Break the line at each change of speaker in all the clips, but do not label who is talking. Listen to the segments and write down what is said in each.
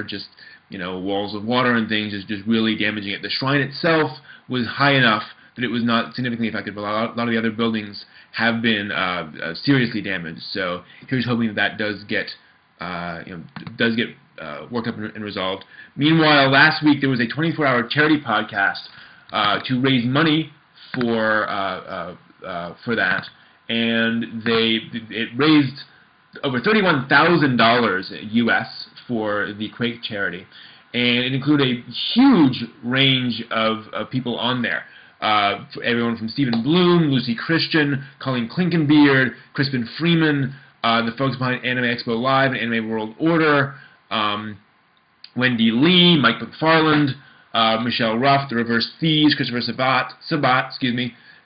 just walls of water and things, just really damaging it. The shrine itself was high enough that it was not significantly affected, but a lot of the other buildings have been seriously damaged. So here's hoping that does get worked up and resolved. Meanwhile, last week there was a 24-hour charity podcast to raise money for that, and it raised over $31,000 US for the Quake charity, and it included a huge range of people on there. Everyone from Stephen Bloom, Lucy Christian, Colleen Klinkenbeard, Crispin Freeman, the folks behind Anime Expo Live and Anime World Order, Wendy Lee, Mike McFarland, Michelle Ruff, The Reverse Thieves, Christopher Sabat,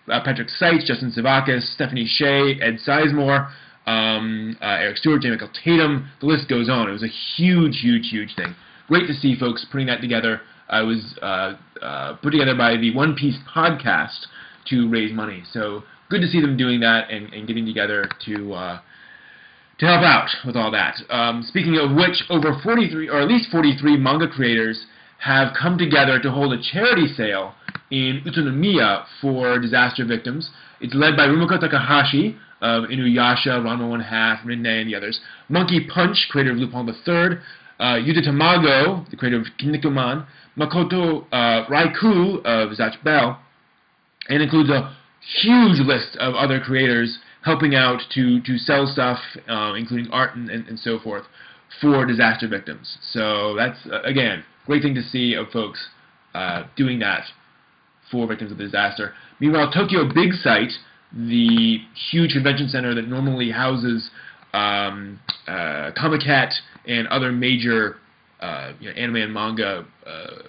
Patrick Seitz, Justin Savakis, Stephanie Shea, Ed Sizemore, Eric Stewart, J. Michael Tatum. The list goes on. It was a huge, huge, huge thing. Great to see folks putting that together. It was put together by the One Piece podcast to raise money. So good to see them doing that and getting together to help out with all that. Speaking of which, over 43, or at least 43 manga creators have come together to hold a charity sale in Utsunomiya for disaster victims. It's led by Rumiko Takahashi of Inuyasha, Ranma 1/2, Rinne, and the others. Monkey Punch, creator of Lupin III. Yuta Tamago, the creator of Kinnikuman. Makoto Raikou of Zatch Bell. And includes a huge list of other creators helping out to sell stuff, including art and so forth, for disaster victims. So that's, again, great thing to see of folks doing that for victims of the disaster. Meanwhile, Tokyo Big Sight, the huge convention center that normally houses Comic-Con and other major anime and manga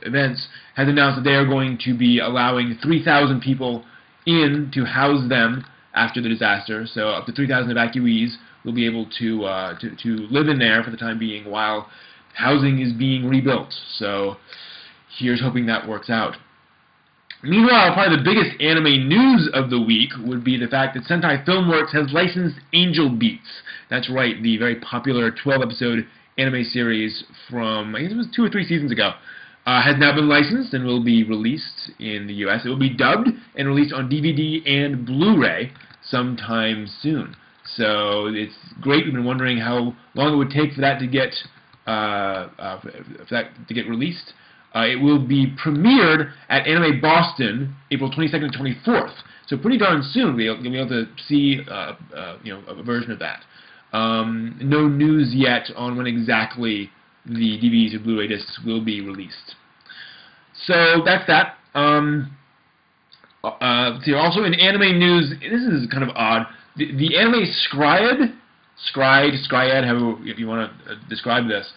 events, has announced that they are going to be allowing 3,000 people in to house them after the disaster. So up to 3,000 evacuees will be able to live in there for the time being while housing is being rebuilt. So here's hoping that works out. Meanwhile, probably the biggest anime news of the week would be the fact that Sentai Filmworks has licensed Angel Beats. That's right, the very popular 12-episode anime series from, I guess it was 2 or 3 seasons ago, has now been licensed and will be released in the US. It will be dubbed and released on DVD and Blu-ray sometime soon. So it's great. We've been wondering how long it would take for that to get released. It will be premiered at Anime Boston April 22nd and 24th. So pretty darn soon you'll be able to see a version of that. No news yet on when exactly the DVDs or Blu-ray discs will be released. So that's that. Also in anime news, this is kind of odd. The anime Scryed, however if you want to describe this,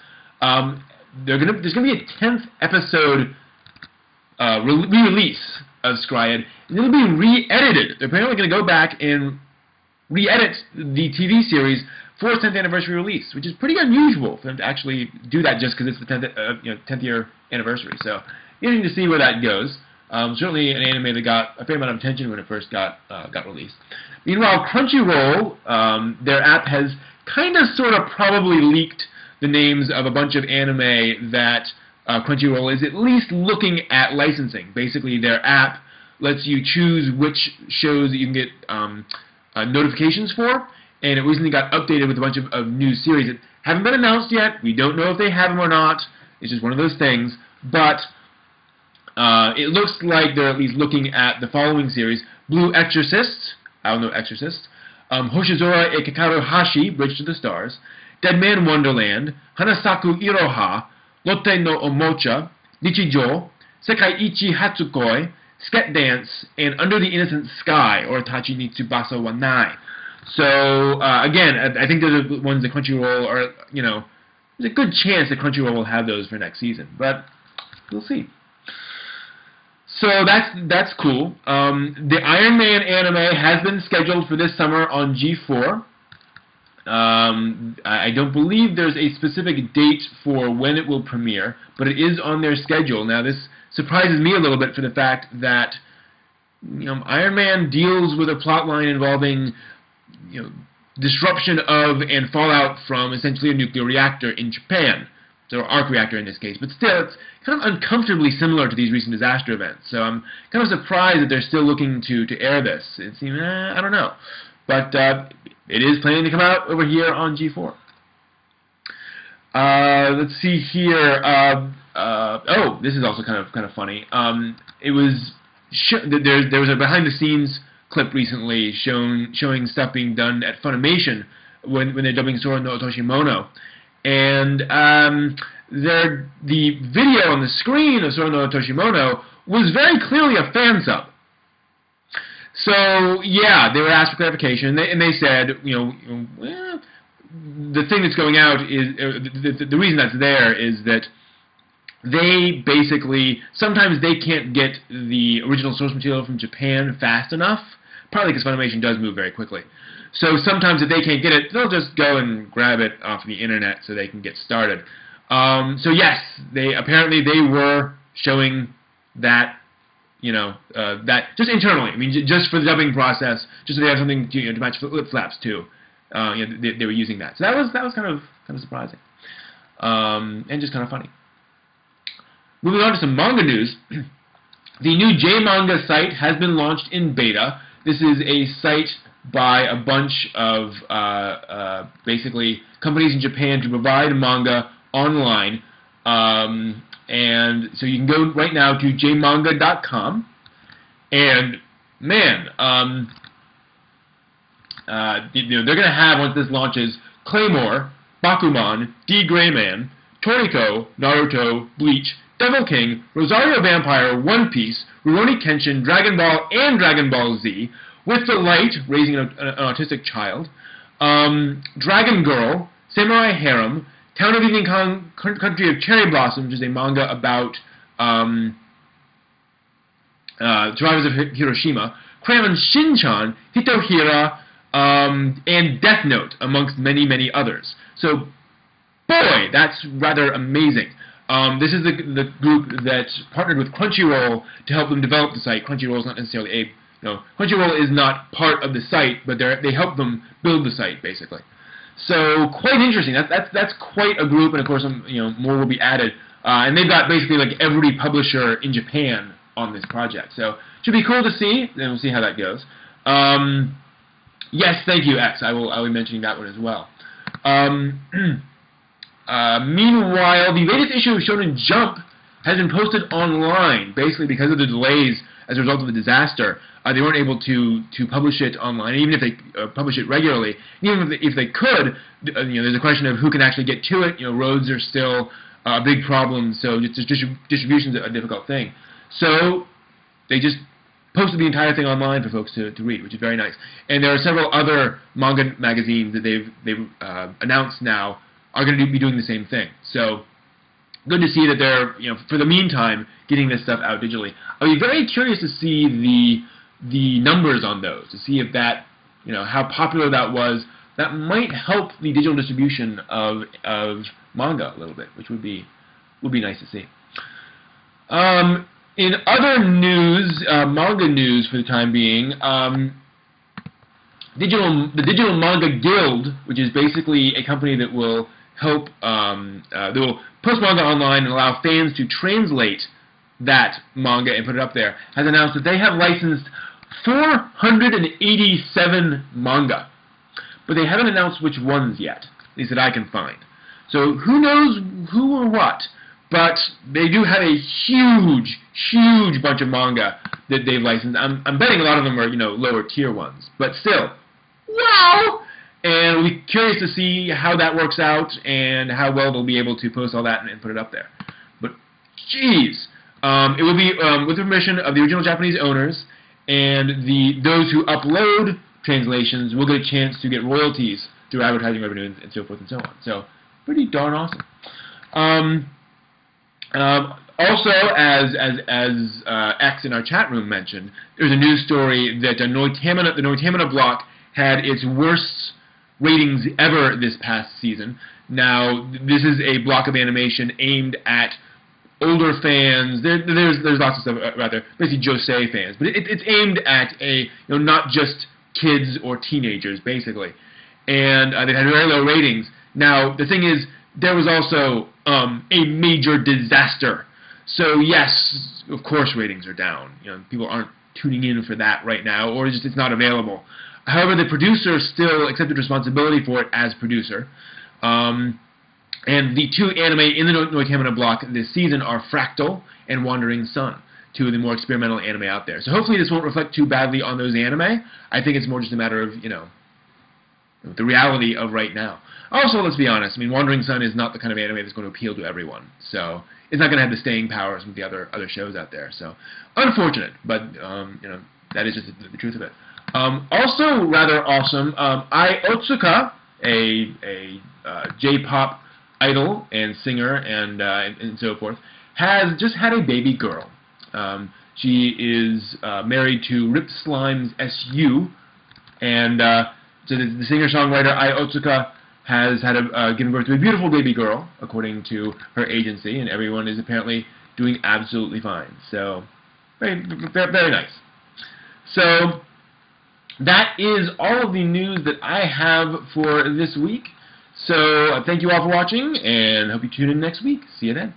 there's going to be a 10th episode re-release of Scryed, and it'll be re-edited. They're apparently going to go back and re-edit the TV series for its 10th anniversary release, which is pretty unusual for them to actually do that just because it's the 10th year anniversary. So interesting to see where that goes. Certainly an anime that got a fair amount of attention when it first got released. Meanwhile, Crunchyroll, their app has kind of sort of probably leaked the names of a bunch of anime that Crunchyroll is at least looking at licensing. Basically, their app lets you choose which shows that you can get notifications for, and it recently got updated with a bunch of new series that haven't been announced yet. We don't know if they have them or not. It's just one of those things. But it looks like they're at least looking at the following series: Blue Exorcist, I don't know Exorcist, Hoshizora e Kakaru Hashi, Bridge to the Stars, Dead Man Wonderland, Hanasaku Iroha, Lotte no Omocha, Nichijo, Sekai Ichi Hatsukoi, Sket Dance, and Under the Innocent Sky, or Tachi ni Tsubasa wa Nai. So, again, I think those are the ones that Crunchyroll are, there's a good chance that Crunchyroll will have those for next season, but we'll see. So that's cool. The Iron Man anime has been scheduled for this summer on G4. I don't believe there's a specific date for when it will premiere, but it is on their schedule. Now, this surprises me a little bit for the fact that Iron Man deals with a plot line involving disruption of and fallout from essentially a nuclear reactor in Japan. so arc reactor in this case, but still, it's kind of uncomfortably similar to these recent disaster events. So I'm kind of surprised that they're still looking to air this. It seems, I don't know. But it is planning to come out over here on G4. Let's see here. Oh, this is also kind of funny. It was there was a behind-the-scenes clip recently showing stuff being done at Funimation when they're dubbing Sora no Otoshimono, and the video on the screen of Sora no Otoshimono was very clearly a fan sub. So yeah, they were asked for clarification, and they said, the thing that's going out is the reason that's there is that they basically sometimes they can't get the original source material from Japan fast enough, partly because Funimation does move very quickly. So sometimes if they can't get it, they'll just go and grab it off the internet so they can get started. So yes, apparently they were showing that, that just internally. I mean, just for the dubbing process, just so they have something to match lip flaps too. They were using that. So that was kind of surprising, and just kind of funny. Moving on to some manga news. The new J-Manga site has been launched in beta. This is a site by a bunch of basically companies in Japan to provide manga online, and so you can go right now to jmanga.com, and man, they're going to have, once this launches, Claymore, Bakuman, D. Greyman, Toriko, Naruto, Bleach, Devil King, Rosario Vampire, One Piece, Rurouni Kenshin, Dragon Ball, and Dragon Ball Z, With the Light, raising an autistic child, Dragon Girl, Samurai Harem, Town of Evening Country of Cherry Blossom, which is a manga about survivors of Hiroshima, Crayon Shin-chan, Hitohira, and Death Note, amongst many, many others. So, boy, that's rather amazing. This is the group that partnered with Crunchyroll to help them develop the site. Crunchyroll is not necessarily Crunchyroll is not part of the site, but they help them build the site, basically. So quite interesting. That's quite a group, and of course, more will be added. And they've got basically like every publisher in Japan on this project. So should be cool to see, and we'll see how that goes. Yes, thank you, X. I will be mentioning that one as well. Meanwhile, the latest issue of Shonen Jump has been posted online, basically because of the delays as a result of the disaster. They weren't able to publish it online, even if they publish it regularly. Even if they could, there's a question of who can actually get to it. Roads are still a big problem, so distribution's a difficult thing. So they just posted the entire thing online for folks to read, which is very nice. And there are several other manga magazines that they've announced now are going to be doing the same thing. So good to see that they're, for the meantime, getting this stuff out digitally. I'll be very curious to see the numbers on those, to see if that, how popular that was. That might help the digital distribution of manga a little bit, which would be nice to see. In other news, manga news for the time being, the Digital Manga Guild, which is basically a company that will help, that will post manga online and allow fans to translate that manga and put it up there, has announced that they have licensed 487 manga. But they haven't announced which ones yet, at least that I can find. So who knows who or what, but they do have a huge, huge bunch of manga that they've licensed. I'm betting a lot of them are, lower tier ones, but still, wow! And we'll be curious to see how that works out and how well they'll be able to post all that and put it up there. But, geez, it will be with the permission of the original Japanese owners, and those who upload translations will get a chance to get royalties through advertising revenue and so forth and so on. So, pretty darn awesome. Also, as X in our chat room mentioned, there's a news story that the Noitamina block had its worst ratings ever this past season. Now, this is a block of animation aimed at older fans. There's lots of stuff out there, basically josei fans, but it's aimed at not just kids or teenagers, basically. And they've had very low ratings. Now, the thing is, there was also a major disaster. So yes, of course ratings are down. People aren't tuning in for that right now, or it's not available. However, the producer still accepted responsibility for it as producer. And the two anime in the Noikamina block this season are Fractal and Wandering Sun, two of the more experimental anime out there. So hopefully this won't reflect too badly on those anime. I think it's more just a matter of, the reality of right now. Also, let's be honest, Wandering Sun is not the kind of anime that's going to appeal to everyone. So it's not going to have the staying power as with the other shows out there. So unfortunate, but that is just the truth of it. Also rather awesome, Ai Otsuka, a J-pop idol and singer and so forth, has just had a baby girl. She is married to Rip Slime's SU, and so the singer-songwriter Ai Otsuka has had given birth to a beautiful baby girl, according to her agency, and everyone is apparently doing absolutely fine. So, very, very nice. So, that is all of the news that I have for this week. So, thank you all for watching, and hope you tune in next week. See you then.